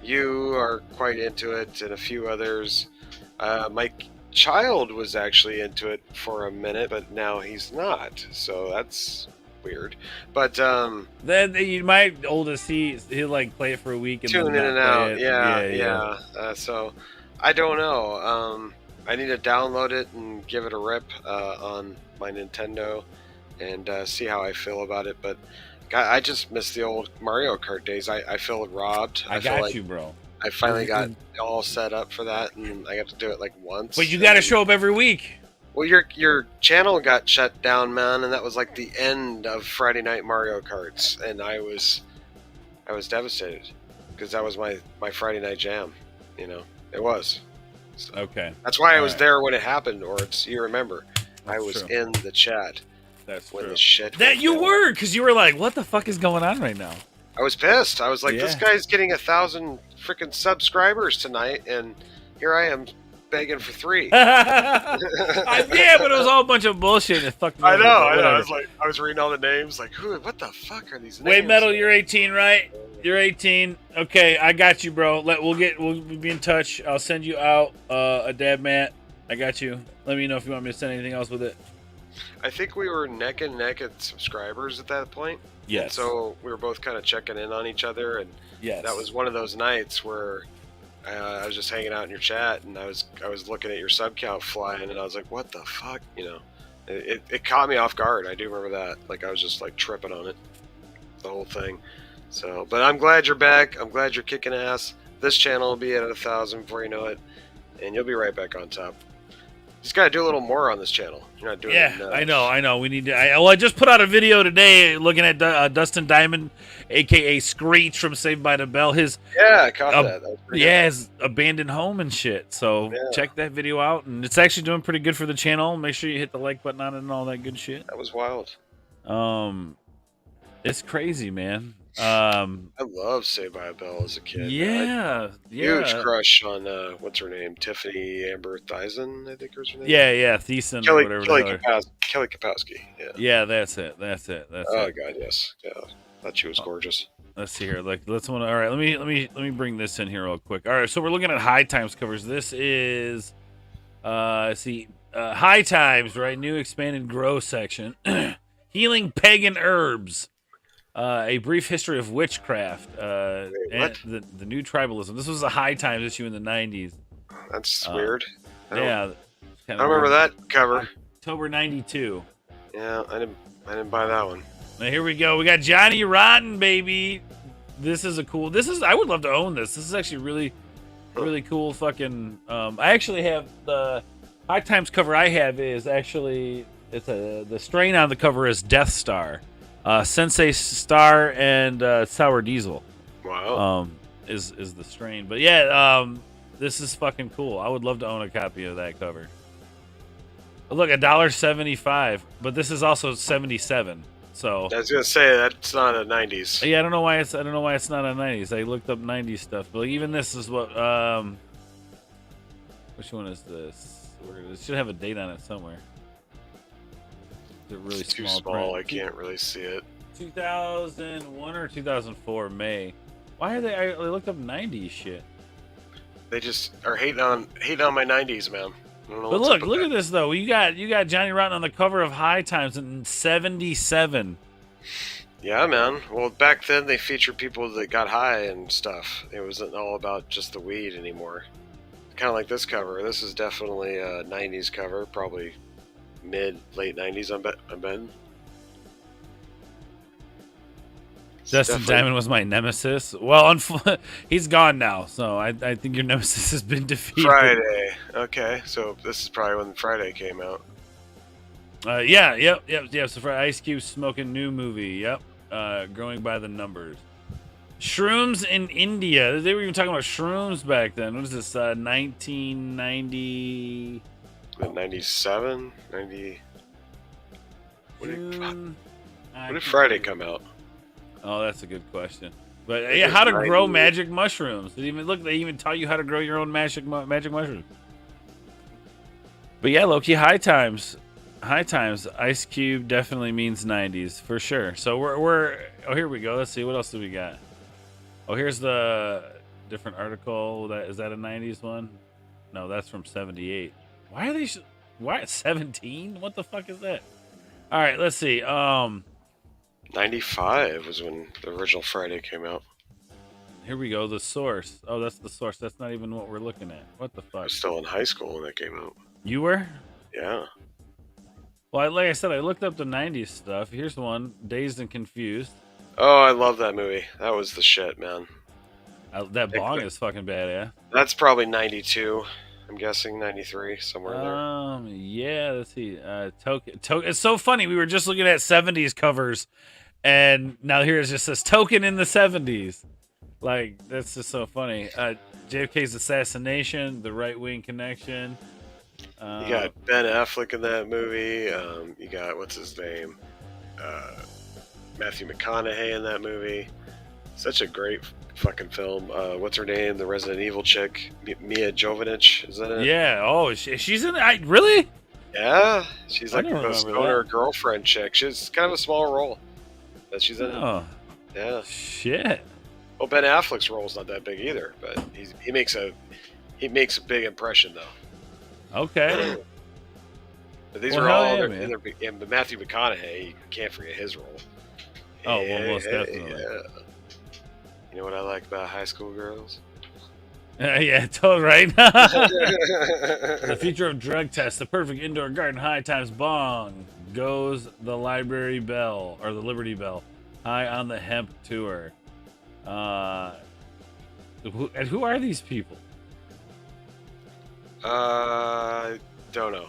you are quite into it and a few others. My child was actually into it for a minute, but now he's not. So that's weird. But then my oldest, he'll play it for a week and tune then in and out. Yeah. So I don't know. I need to download it and give it a rip on my Nintendo and see how I feel about it. But I just miss the old Mario Kart days. I feel robbed. I got you, bro. I finally got all set up for that, and I got to do it once. But you got to show up every week. Well, your channel got shut down, man, and that was the end of Friday Night Mario Karts, and I was devastated because that was my Friday night jam. It was. So okay. That's why I was there when it happened, or you remember, I was true. in the chat. That's when true. the shit. That you were, because you were like, "What the fuck is going on right now?" I was pissed. I was like, "This guy's getting 1,000 freaking subscribers tonight, and here I am, begging for 3. Yeah, but it was all a bunch of bullshit. It fucked me I over, know. but I whatever. was like, I was reading all the names, like, what the fuck are these names? Wait, Metal, you're 18, right? You're 18. Okay, I got you, bro. We'll be in touch. I'll send you out a dab mat. I got you. Let me know if you want me to send anything else with it. I think we were neck and neck at subscribers at that point. Yes. And so we were both kind of checking in on each other, and that was one of those nights where I was just hanging out in your chat, and I was looking at your sub count flying, and I was like, what the fuck, you know? It caught me off guard. I do remember that. Like, I was just like tripping on it, the whole thing. So, but I'm glad you're back. I'm glad you're kicking ass. This channel will be at 1,000 before you know it, and you'll be right back on top. Just gotta do a little more on this channel. You're not doing Yeah, enough. I know. We need to. I just put out a video today looking at Dustin Diamond, aka Screech from Saved by the Bell. His I caught that. That was pretty good. his abandoned home and shit. So check that video out, and it's actually doing pretty good for the channel. Make sure you hit the like button on it and all that good shit. That was wild. It's crazy, man. I love Saved by a Bell as a kid. Yeah. Huge crush on what's her name, Tiffany Amber Thiessen, I think was her name. Yeah, Thiessen or whatever. Kelly Kapowski. Yeah, that's it. Oh god, yes. Yeah, thought she was gorgeous. Let's see here. All right, let me bring this in here real quick. All right, so we're looking at High Times covers. This is High Times, right? New expanded grow section. Healing pagan herbs. A brief history of witchcraft. And the new tribalism. This was a High Times issue in the 90s. That's weird. I don't remember that cover. October 92. Yeah, I didn't buy that one. Now here we go. We got Johnny Rotten, baby. This is I would love to own this. This is actually really cool fucking I actually have the High Times cover I have is actually the strain on the cover is Death Star. Sensei Star and Sour Diesel. Wow. Is the strain. But yeah, this is fucking cool. I would love to own a copy of that cover. But look, $1.75, but this is also 77. So I was gonna say that's not a 90s. yeah, I don't know why it's not a 90s. I looked up 90s stuff, but even this is what which one is this? It should have a date on it somewhere. Is it really It's too small? small. I can't really see it. 2001 or 2004 May. Why are they? I looked up 90s shit. They just are hating on my 90s, man. I don't know But what's up look with at this though. You got Johnny Rotten on the cover of High Times in 77. Yeah, man. Well, back then they featured people that got high and stuff. It wasn't all about just the weed anymore. Kind of like this cover. This is definitely a 90s cover, probably late 90s. I'm betting. Dustin Diamond was my nemesis. Well, he's gone now, so I think your nemesis has been defeated. Friday. Okay, so this is probably when Friday came out. Yep. So for Ice Cube smoking new movie. Yep. Growing by the numbers. Shrooms in India. They were even talking about shrooms back then. What is this? 1990. 97, 90. When did Friday come out? Oh, that's a good question. But yeah, how to grow magic mushrooms. They even taught you how to grow your own magic mushrooms. But yeah, Loki, High Times. Ice Cube definitely means 90s for sure. So we're oh, here we go. Let's see, what else do we got? Oh, here's the different article. Is that a 90s one? No, that's from 78. Why are they? Why 17? What the fuck is that? All right, let's see. 95 was when the original Friday came out. Here we go. The source. Oh, that's the source. That's not even what we're looking at. What the fuck? I was still in high school when that came out. You were? Yeah. Well, like I said, I looked up the 90s stuff. Here's one. Dazed and Confused. Oh, I love that movie. That was the shit, man. That bong is fucking bad, yeah? That's probably 92. I'm guessing 93, somewhere in there. Yeah, let's see. Token. It's so funny. We were just looking at 70s covers, and now here it just says Token in the 70s. Like, that's just so funny. JFK's assassination, the right-wing connection. You got Ben Affleck in that movie. You got, what's his name? Matthew McConaughey in that movie. Such a great fucking film. What's her name? The Resident Evil chick, Mia Jovovich, is that it? Yeah. Oh, she's in it. Really? Yeah, she's I like didn't the remember stoner that. girlfriend chick. She's kind of a small role, but she's in it. Oh, Yeah. shit. Well, Ben Affleck's role's not that big either, but he makes a big impression though. Okay. But these Well, are hell all yeah, they're- man. and but Matthew McConaughey, you can't forget his role. Oh, well, most definitely. Yeah. You know what I like about high school girls? Yeah, totally right. The future of drug tests, the perfect indoor garden, high times bong, goes the library bell, or the Liberty Bell, high on the hemp tour. Who are these people? Don't know.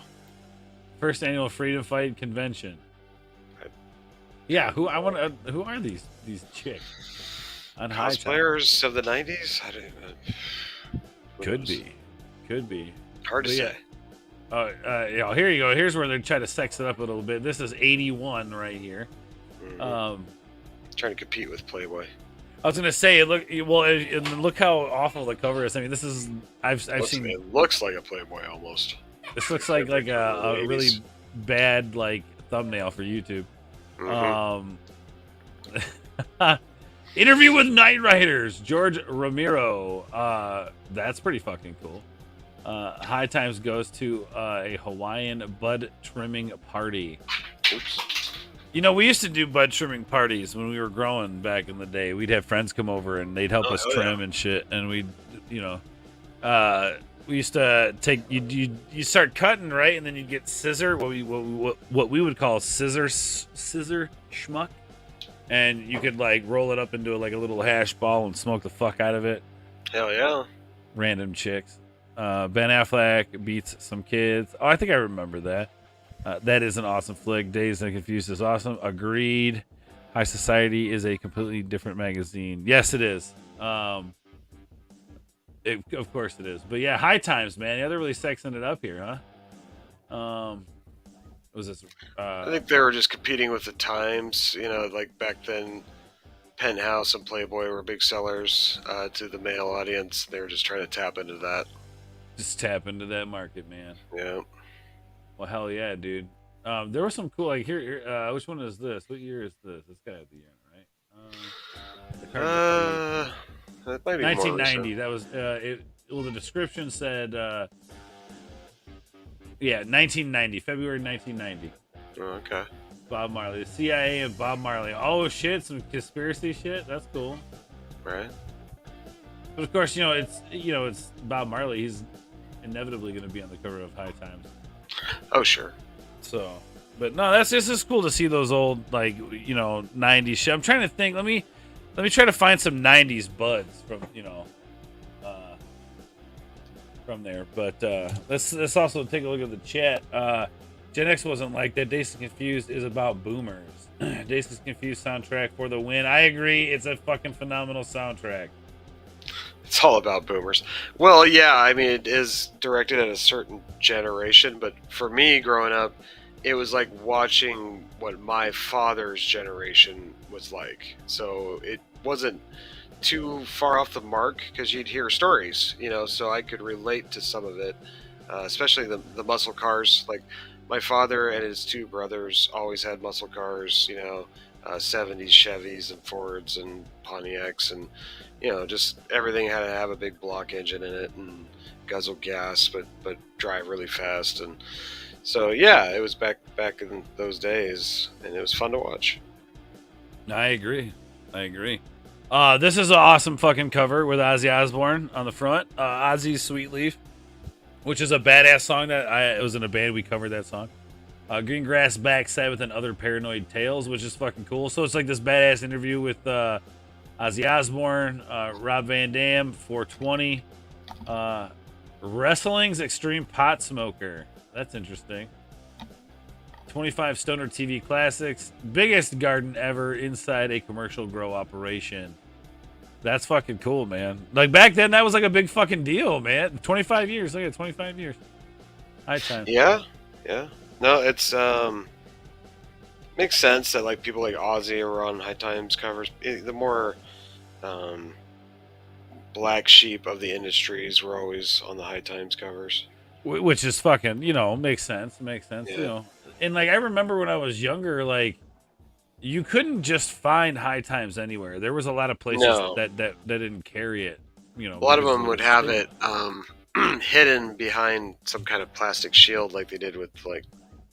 First annual Freedom Fight Convention. I- Yeah, who are these chicks? On high times? Cosplayers of the '90s? I don't even. Who Could knows? be. Hard to But yeah. say. Yeah, here you go. Here's where they're trying to sex it up a little bit. This is 81 right here. Mhm. Trying to compete with Playboy. I was gonna say, and look how awful the cover is. I mean, this is I've seen. It looks like a Playboy almost. This looks like a really Ladies. bad like thumbnail for YouTube. Mhm. Interview with Night Riders, George Romero. That's pretty fucking cool. High Times goes to a Hawaiian bud trimming party. Oops. You know, we used to do bud trimming parties when we were growing back in the day. We'd have friends come over and they'd help us trim and shit, and we'd, we used to take you start cutting, right, and then you'd get scissor, what we would call scissor schmuck, and you could like roll it up into like a little hash ball and smoke the fuck out of it. Hell yeah. Random chicks. Ben Affleck beats some kids. Oh, I think I remember that. That is an awesome flick. Dazed and Confused is awesome. Agreed. High Society is a completely different magazine. Yes, it is. Of course it is. But yeah, High Times, man. Yeah, they're really sexing it up here, huh? What was this? I think they were just competing with the times. You know, like back then, Penthouse and Playboy were big sellers to the male audience. They were just trying to tap into that. Just tap into that market, man. Yeah. Well, hell yeah, dude. There was some cool, like, here, which one is this? What year is this? It's gotta be the year, right? That might be 1990. more That was, the description said, 1990, February 1990. Oh, okay. Bob Marley. The CIA and Bob Marley. Oh, shit, some conspiracy shit? That's cool. Right. But of course, it's Bob Marley. He's inevitably going to be on the cover of High Times. Oh, sure. So, but no, this is cool to see those old, like, 90s shit. I'm trying to think. Let me try to find some 90s buds from there. But let's also take a look at the chat. Gen X wasn't like that. Dazed and Confused is about boomers. Dazed and Confused soundtrack for the win. I agree. It's a fucking phenomenal soundtrack. It's all about boomers. Well, yeah, I mean, it is directed at a certain generation, but for me, growing up, it was like watching what my father's generation was like. So it wasn't too far off the mark because you'd hear stories, so I could relate to some of it, especially the muscle cars. Like, my father and his two brothers always had muscle cars, 70s Chevys and Fords and Pontiacs, and just everything had to have a big block engine in it and guzzle gas, but drive really fast. And so yeah, it was back in those days, and it was fun to watch. I agree. This is an awesome fucking cover with Ozzy Osbourne on the front. Ozzy's Sweet Leaf, which is a badass song it was in a band. We covered that song. Green Grass, Black Sabbath, and Other Paranoid Tales, which is fucking cool. So it's like this badass interview with Ozzy Osbourne, Rob Van Dam, 420, Wrestling's Extreme Pot Smoker. That's interesting. 25 Stoner TV Classics, biggest garden ever inside a commercial grow operation. That's fucking cool, man. Like, back then, that was like a big fucking deal, man. 25 years. Look at 25 years. High time. Yeah. No, it's makes sense that like people like Ozzy are on High Times covers. The more black sheep of the industries were always on the High Times covers. Which is fucking, makes sense. Yeah. And like I remember when I was younger, like you couldn't just find High Times anywhere. There was a lot of places No. that didn't carry it. A lot of them would have it hidden behind some kind of plastic shield, like they did with like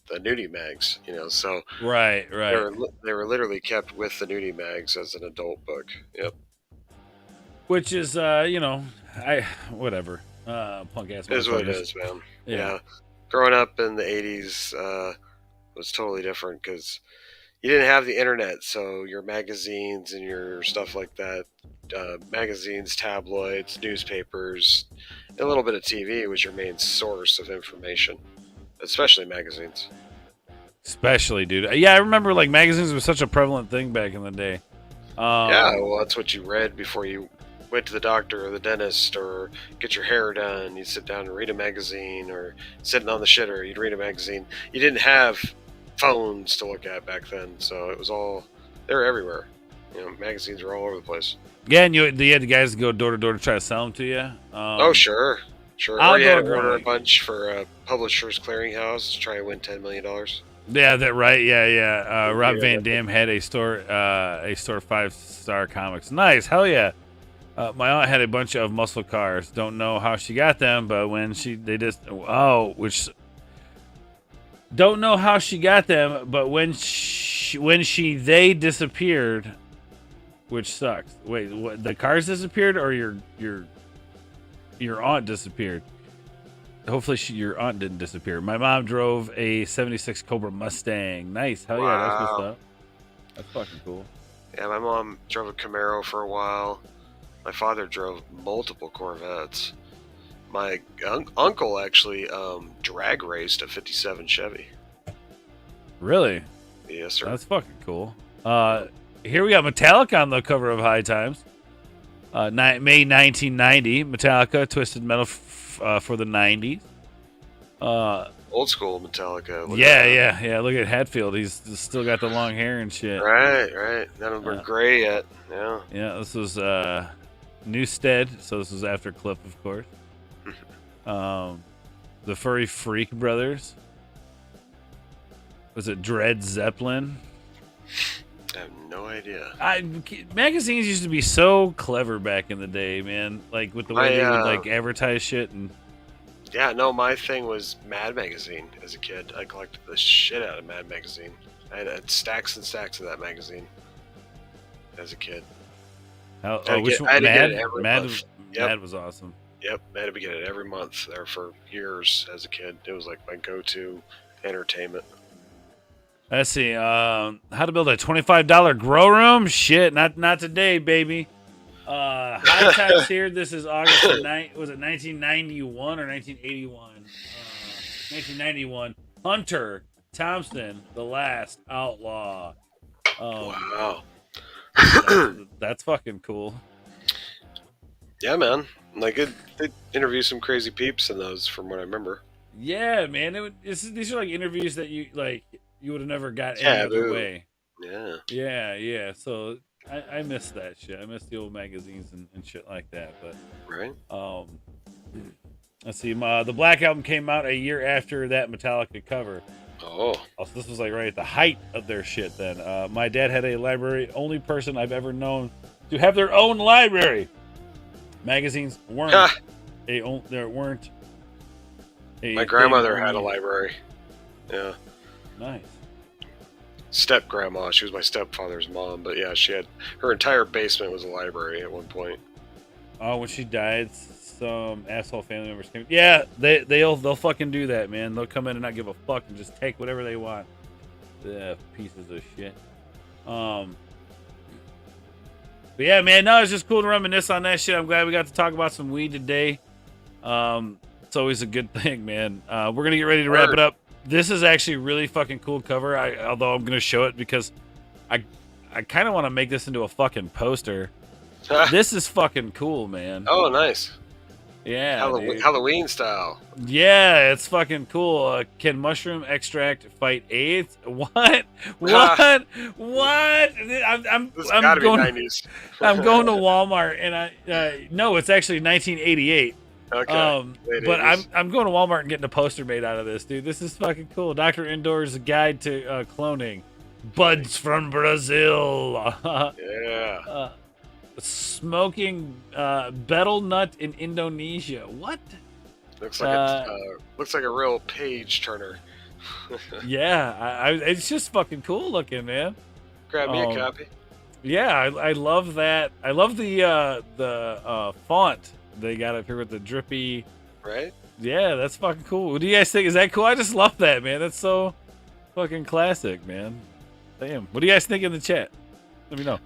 the nudie mags. So Right. they were literally kept with the nudie mags as an adult book. Yep. Which is, whatever. Punk ass. It is what it is, man. Yeah. Yeah. Growing up in the 80s was totally different because you didn't have the internet, so your magazines and your stuff like that, magazines, tabloids, newspapers, and a little bit of TV was your main source of information, especially magazines. Especially, dude. Yeah, I remember like magazines was such a prevalent thing back in the day. Yeah, well, that's what you read before you went to the doctor or the dentist or get your hair done. You'd sit down and read a magazine, or sitting on the shitter, you'd read a magazine. You didn't have phones to look at back then, so it was all, they were everywhere. Magazines were all over the place. Yeah, and you had the guys go door to door to try to sell them to you. Oh, sure. I'll Or you had go to order a growing. bunch for a Publishers Clearinghouse to try and win $10 million. Yeah, that right. Yeah. Rob Yeah. Van Dam had a store 5-star comics. Nice, hell yeah. My aunt had a bunch of muscle cars. Don't know how she got them, but when they disappeared, which sucks. Wait, what? The cars disappeared, or your aunt disappeared? Hopefully, your aunt didn't disappear. My mom drove a '76 Cobra Mustang. Nice, hell yeah, that's what's Wow. up. That's fucking cool. Yeah, my mom drove a Camaro for a while. My father drove multiple Corvettes. My uncle actually drag raced a 57 Chevy. Really? Yes, sir. That's fucking cool. Here we got Metallica on the cover of High Times. May 1990. Metallica, Twisted Metal for the 90s. Old school Metallica. Look Yeah, at that. yeah. Look at Hatfield. He's still got the long hair and shit. Right. None of them were gray yet. Yeah. Yeah, this was Newstead, so this was after Cliff, of course. The Furry Freak Brothers. Was it Dread Zeppelin? I have no idea. Magazines used to be so clever back in the day, man. Like with the way they would like advertise shit and. Yeah, no, my thing was Mad Magazine as a kid. I collected the shit out of Mad Magazine. I had stacks and stacks of that magazine as a kid. Which one? I had to get Mad? it every Mad, month. Yep. Mad was awesome. Yep, I had to get it every month there for years as a kid. It was like my go-to entertainment. Let's see. How to build a $25 grow room? Shit, not today, baby. High Times here. This is August of was it 1991 or 1981? 1991. Hunter Thompson, The Last Outlaw. Wow. That's fucking cool. Yeah, man. Like they interview some crazy peeps in those, from what I remember. Yeah, man. These are like interviews that you would have never got any Yeah, other dude. way. Yeah. Yeah. So I miss that shit. I miss the old magazines and shit like that. But Right. let's see. The Black Album came out a year after that Metallica cover. Oh. So this was like right at the height of their shit. Then my dad had a library. Only person I've ever known to have their own library. Magazines weren't. There weren't. My grandmother had a library. Yeah. Nice. Step grandma. She was my stepfather's mom, but yeah, she had her entire basement was a library at one point. Oh, when she died, some asshole family members came. Yeah, they'll fucking do that, man. They'll come in and not give a fuck and just take whatever they want. Yeah, pieces of shit. But yeah, man, no, it's just cool to reminisce on that shit. I'm glad we got to talk about some weed today. It's always a good thing, man. We're gonna get ready to wrap it up. This is actually a really fucking cool cover. Although I'm gonna show it because I kind of want to make this into a fucking poster. This is fucking cool, man. Oh, nice. Yeah, dude. Halloween style. Yeah, it's fucking cool. Can mushroom extract fight AIDS? What? What? I'm This has got to be going. 90s. I'm going to Walmart, and no, it's actually 1988. Okay. Late But 80s. I'm going to Walmart and getting a poster made out of this, dude. This is fucking cool. Dr. Indoor's Guide to Cloning. Buds from Brazil. Yeah. Smoking betel nut in Indonesia. What? Looks like a real page turner. Yeah, it's just fucking cool looking, man. Grab me a copy. Yeah, I love that. I love the font they got up here with the drippy. Right? Yeah, that's fucking cool. What do you guys think? Is that cool? I just love that, man. That's so fucking classic, man. Damn. What do you guys think in the chat? Let me know.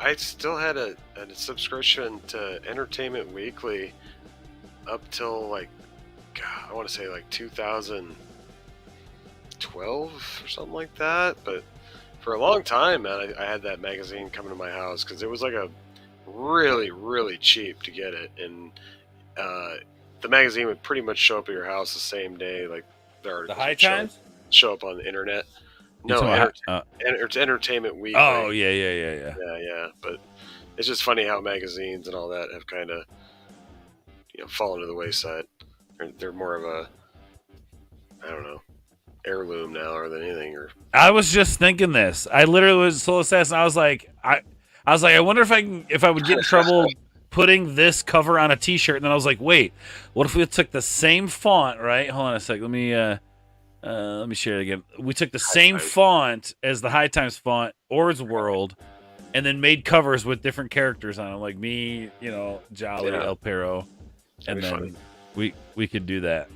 I still had a subscription to Entertainment Weekly up till like, God, I want to say like 2012 or something like that. But for a long time, man, I had that magazine coming to my house because it was like a really, really cheap to get it, and the magazine would pretty much show up at your house the same day. Like The High Times show up on the internet. You No, talking it's Entertainment Weekly. oh yeah. Yeah. But it's just funny how magazines and all that have kind of, fallen to the wayside. They're more of a, I don't know, heirloom now or than anything. Or I was just thinking this. I literally was Soul Assassin. I was like, I wonder if I would get in trouble putting this cover on a T-shirt. And then I was like, wait, what if we took the same font? Right? Hold on a sec. Let me share it again. We took the same font as the High Times font, Ord's World, and then made covers with different characters on them, like me, Jolly, El Perro, and then we could do that.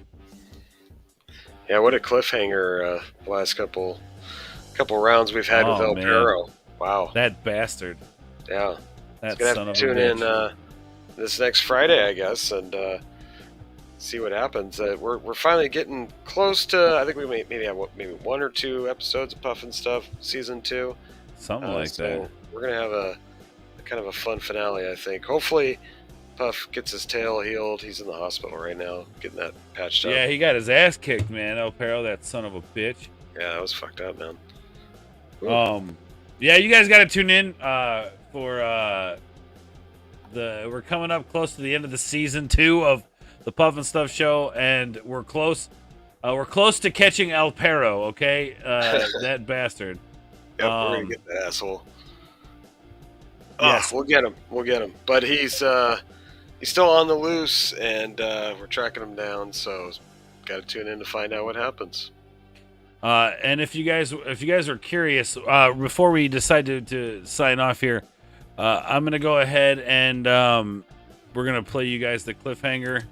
Yeah, what a cliffhanger! The last couple rounds we've had with El Perro. Wow, that bastard. Yeah, that gonna son have to of a tune bitch. in this next Friday, I guess, and see what happens. We're finally getting close to. I think we maybe have maybe 1 or 2 episodes of Puff and Stuff season 2, something like that. We're gonna have a kind of a fun finale, I think. Hopefully, Puff gets his tail healed. He's in the hospital right now, getting that patched up. Yeah, he got his ass kicked, man. El Perro, that son of a bitch. Yeah, that was fucked up, man. Yeah, you guys got to tune in for we're coming up close to the end of the season 2 of the Puff and Stuff show, and we're close to catching El Perro, okay? That bastard. Yep, we're gonna get that asshole. Yes. We'll get him. But he's still on the loose, and we're tracking him down. So, got to tune in to find out what happens. And if you guys are curious, before we decide to sign off here, I'm gonna go ahead and we're gonna play you guys the cliffhanger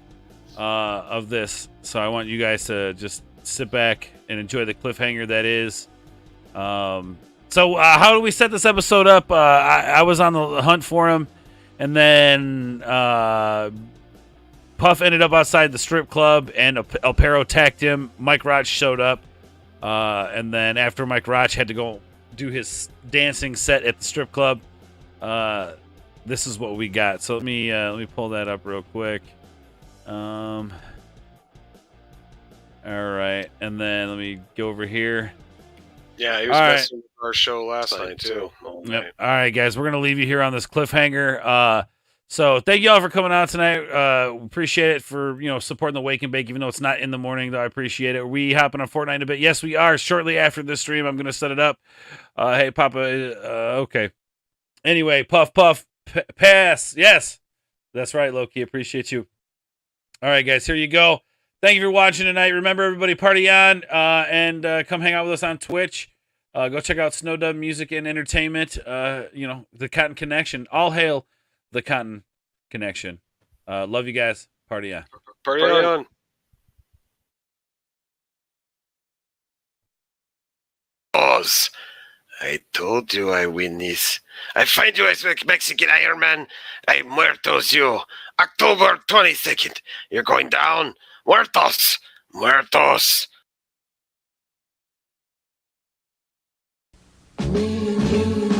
of this. So I want you guys to just sit back and enjoy the cliffhanger that is. So how do we set this episode up? I was on the hunt for him, and then Puff ended up outside the strip club, and El Perro attacked him. Mike Roch showed up, and then after Mike Roch had to go do his dancing set at the strip club, this is what we got. So let me pull that up real quick. All right, and then let me go over here. Yeah, he was messing with our show last night too. Yep. All right, guys, we're gonna leave you here on this cliffhanger. So thank y'all for coming out tonight. Appreciate it for supporting the Wake and Bake, even though it's not in the morning. Though I appreciate it. Are we hopping on Fortnite in a bit? Yes, we are. Shortly after this stream, I'm gonna set it up. Hey, Papa. Okay. Anyway, Puff, pass. Yes, that's right, Loki. Appreciate you. All right, guys, here you go. Thank you for watching tonight. Remember, everybody, party on, and come hang out with us on Twitch. Go check out Snowdub Music and Entertainment. The Cotton Connection. All hail the Cotton Connection. Love you guys. Party on. Party on. Oz, I told you I win this. I find you as Mexican Iron Man. I muertos you. October 22nd. You're going down. Muertos. Muertos. Me and you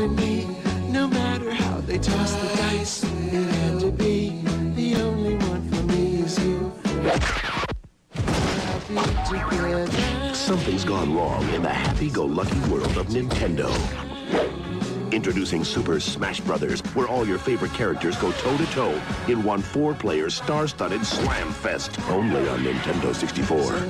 and me, no matter how they toss the dice, it had to be the Something's gone wrong in the happy-go-lucky world of Nintendo. Introducing Super Smash Brothers, where all your favorite characters go toe-to-toe in one 4-player star-studded slam fest, only on Nintendo 64.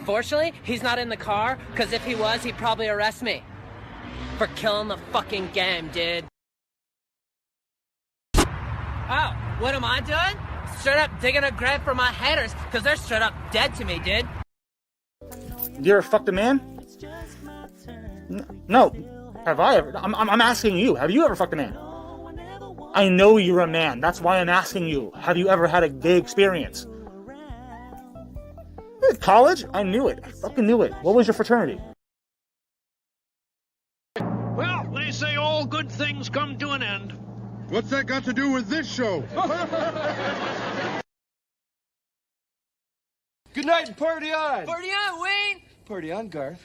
Fortunately, he's not in the car, because if he was, he'd probably arrest me. For killing the fucking game, dude. Oh, what am I doing? Straight up digging a grave for my haters, because they're straight up dead to me, dude. You ever fucked a man? No. Have I ever? I'm asking you. Have you ever fucked a man? I know you're a man. That's why I'm asking you. Have you ever had a gay experience? College? I knew it. I fucking knew it. What was your fraternity? Well, they say all good things come to an end. What's that got to do with this show? Good night and party on! Party on, Wayne! Party on, Garth.